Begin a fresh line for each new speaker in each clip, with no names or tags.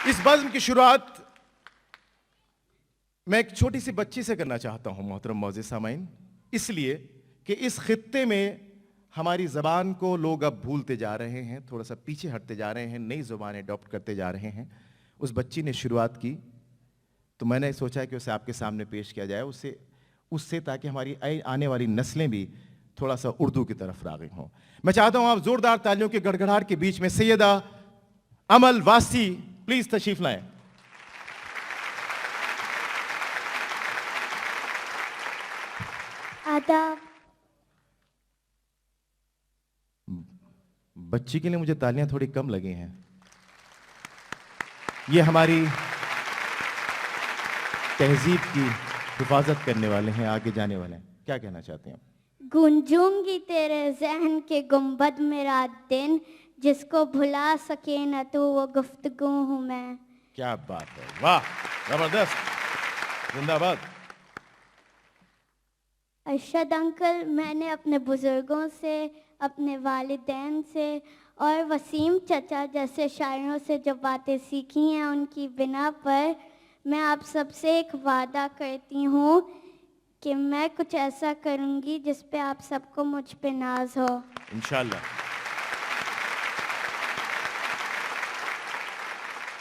اس بزم کی شروعات میں ایک چھوٹی سی بچی سے کرنا چاہتا ہوں محترم معزز سامعین، اس لیے کہ اس خطے میں ہماری زبان کو لوگ اب بھولتے جا رہے ہیں، تھوڑا سا پیچھے ہٹتے جا رہے ہیں، نئی زبانیں اڈاپٹ کرتے جا رہے ہیں۔ اس بچی نے شروعات کی تو میں نے سوچا کہ اسے آپ کے سامنے پیش کیا جائے، اس سے تاکہ ہماری آنے والی نسلیں بھی تھوڑا سا اردو کی طرف راغب ہوں۔ میں چاہتا ہوں آپ زوردار تالیوں کے گڑگڑاہٹ کے بیچ میں سیدہ امل واسطی پلیز تشریف لائیں۔
آداب۔
بچی کے لیے مجھے تالیاں تھوڑی کم لگی ہیں۔ یہ ہماری تہذیب کی حفاظت کرنے والے ہیں، آگے جانے والے ہیں۔ کیا کہنا چاہتے ہیں؟
گونجوں گی تیرے ذہن کے گنبد میں رات دن، جس کو بھلا سکے نہ تو وہ گفتگو ہوں میں۔
کیا بات ہے، واہ زبردست، زندہ باد۔
ارشد انکل، میں نے اپنے بزرگوں سے، اپنے والدین سے اور وسیم چچا جیسے شاعروں سے جو باتیں سیکھی ہیں، ان کی بنا پر میں آپ سب سے ایک وعدہ کرتی ہوں کہ میں کچھ ایسا کروں گی جس پہ آپ سب کو مجھ پہ ناز ہو۔
انشاءاللہ۔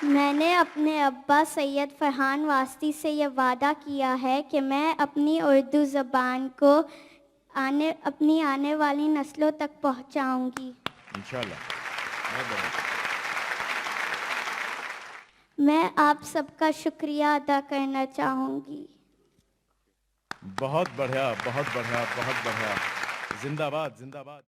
میں نے اپنے ابا سید فرحان واسطی سے یہ وعدہ کیا ہے کہ میں اپنی اردو زبان کو اپنی آنے والی نسلوں تک پہنچاؤں گی۔
انشاءاللہ۔
میں آپ سب کا شکریہ ادا کرنا چاہوں گی۔
بہت بڑھیا، بہت بڑھیا، بہت بڑھیا، زندہ باد، زندہ باد۔